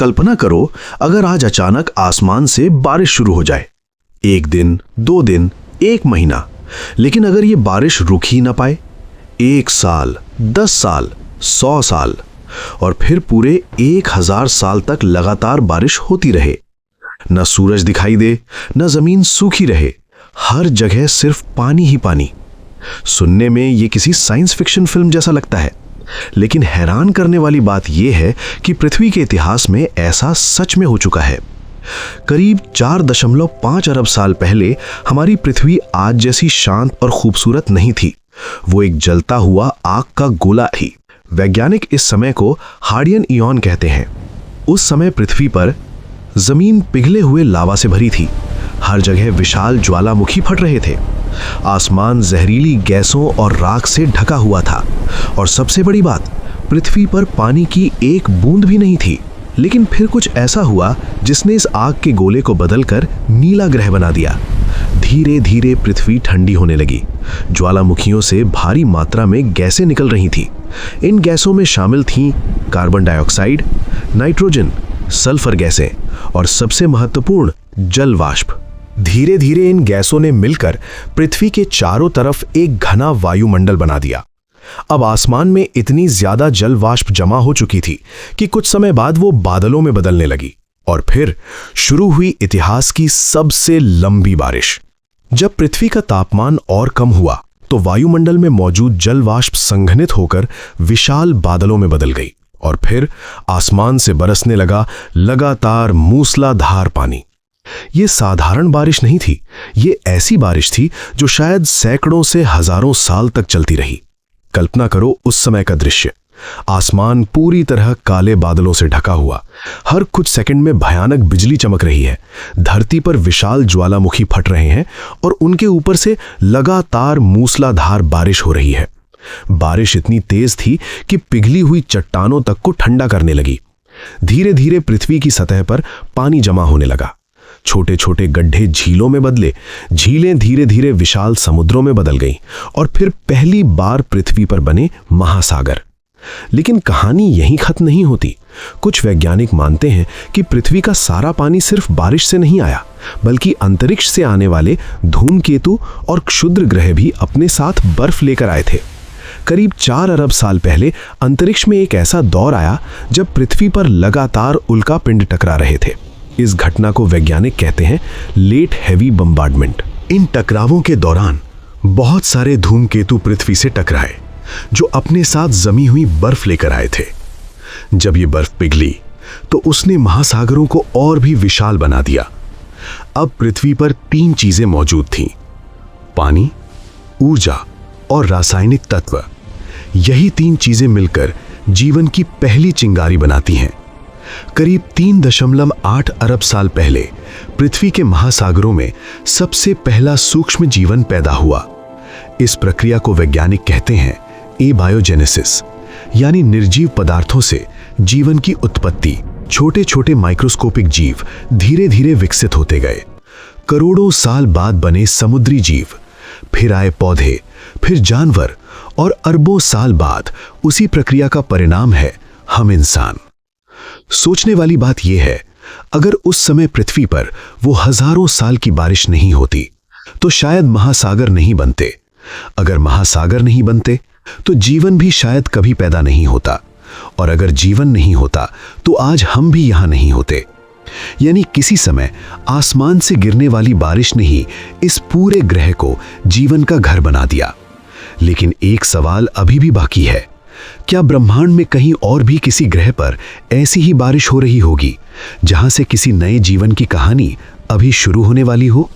कल्पना करो अगर आज अचानक आसमान से बारिश शुरू हो जाए। 1 दिन, 2 दिन, 1 महीना, लेकिन अगर ये बारिश रुक ही ना पाए, 1 साल, 10 साल, 100 साल और फिर पूरे 1000 साल तक लगातार बारिश होती रहे, न सूरज दिखाई दे, न जमीन सूखी रहे, हर जगह सिर्फ पानी ही पानी। सुनने में ये किसी साइंस फिक्शन फिल्म जैसा लगता है, लेकिन हैरान करने वाली बात यह है कि पृथ्वी के इतिहास में ऐसा सच में हो चुका है। करीब 4.5 अरब साल पहले हमारी पृथ्वी आज जैसी शांत और खूबसूरत नहीं थी। वो एक जलता हुआ आग का गोला थी। वैज्ञानिक इस समय को हार्डियन इयॉन कहते हैं। उस समय पृथ्वी पर जमीन पिघले हुए लावा से भरी थी। हर जगह विशाल ज्वालामुखी फट रहे थे। आसमान जहरीली गैसों और राख से ढका हुआ था और सबसे बड़ी बात, पृथ्वी पर पानी की एक बूंद भी नहीं थी। लेकिन फिर कुछ ऐसा हुआ जिसने इस आग के गोले को बदलकर नीला ग्रह बना दिया। धीरे धीरे पृथ्वी ठंडी होने लगी। ज्वालामुखियों से भारी मात्रा में गैसें निकल रही थी। इन गैसों में शामिल थीं कार्बन डाइऑक्साइड, नाइट्रोजन, सल्फर गैसें और सबसे महत्वपूर्ण जल वाष्प। धीरे धीरे इन गैसों ने मिलकर पृथ्वी के चारों तरफ एक घना वायुमंडल बना दिया। अब आसमान में इतनी ज्यादा जल वाष्प जमा हो चुकी थी कि कुछ समय बाद वो बादलों में बदलने लगी और फिर शुरू हुई इतिहास की सबसे लंबी बारिश। जब पृथ्वी का तापमान और कम हुआ तो वायुमंडल में मौजूद जल वाष्प संघनित होकर विशाल बादलों में बदल गई और फिर आसमान से बरसने लगा लगातार मूसलाधार पानी। ये साधारण बारिश नहीं थी, ये ऐसी बारिश थी जो शायद सैकड़ों से हजारों साल तक चलती रही। कल्पना करो उस समय का दृश्य। आसमान पूरी तरह काले बादलों से ढका हुआ, हर कुछ सेकंड में भयानक बिजली चमक रही है, धरती पर विशाल ज्वालामुखी फट रहे हैं और उनके ऊपर से लगातार मूसलाधार बारिश हो रही है। बारिश इतनी तेज थी कि पिघली हुई चट्टानों तक को ठंडा करने लगी। धीरे धीरे पृथ्वी की सतह पर पानी जमा होने लगा। छोटे छोटे गड्ढे झीलों में बदले, झीलें धीरे धीरे विशाल समुद्रों में बदल गईं और फिर पहली बार पृथ्वी पर बने महासागर। लेकिन कहानी यहीं खत्म नहीं होती। कुछ वैज्ञानिक मानते हैं कि पृथ्वी का सारा पानी सिर्फ बारिश से नहीं आया, बल्कि अंतरिक्ष से आने वाले धूमकेतु और क्षुद्र ग्रह भी अपने साथ बर्फ लेकर आए थे। करीब 4 अरब साल पहले अंतरिक्ष में एक ऐसा दौर आया जब पृथ्वी पर लगातार उल्का पिंड टकरा रहे थे। इस घटना को वैज्ञानिक कहते हैं लेट हेवी बम्बार्डमेंट। इन टकरावों के दौरान बहुत सारे धूमकेतु पृथ्वी से टकराए जो अपने साथ जमी हुई बर्फ लेकर आए थे। जब ये बर्फ पिघली तो उसने महासागरों को और भी विशाल बना दिया। अब पृथ्वी पर 3 चीजें मौजूद थीं: पानी, ऊर्जा और रासायनिक तत्व। यही 3 चीजें मिलकर जीवन की पहली चिंगारी बनाती हैं। करीब 3.8 अरब साल पहले पृथ्वी के महासागरों में सबसे पहला सूक्ष्म जीवन पैदा हुआ। इस प्रक्रिया को वैज्ञानिक कहते हैं एबायोजेनेसिस, यानी निर्जीव पदार्थों से जीवन की उत्पत्ति। छोटे छोटे माइक्रोस्कोपिक जीव धीरे धीरे विकसित होते गए। करोड़ों साल बाद बने समुद्री जीव, फिर आए पौधे, फिर जानवर और अरबों साल बाद उसी प्रक्रिया का परिणाम है हम इंसान। सोचने वाली बात यह है, अगर उस समय पृथ्वी पर वो हजारों साल की बारिश नहीं होती तो शायद महासागर नहीं बनते। अगर महासागर नहीं बनते तो जीवन भी शायद कभी पैदा नहीं होता, और अगर जीवन नहीं होता तो आज हम भी यहां नहीं होते। यानी किसी समय आसमान से गिरने वाली बारिश ने ही इस पूरे ग्रह को जीवन का घर बना दिया। लेकिन एक सवाल अभी भी बाकी है, क्या ब्रह्मांड में कहीं और भी किसी ग्रह पर ऐसी ही बारिश हो रही होगी जहां से किसी नए जीवन की कहानी अभी शुरू होने वाली हो?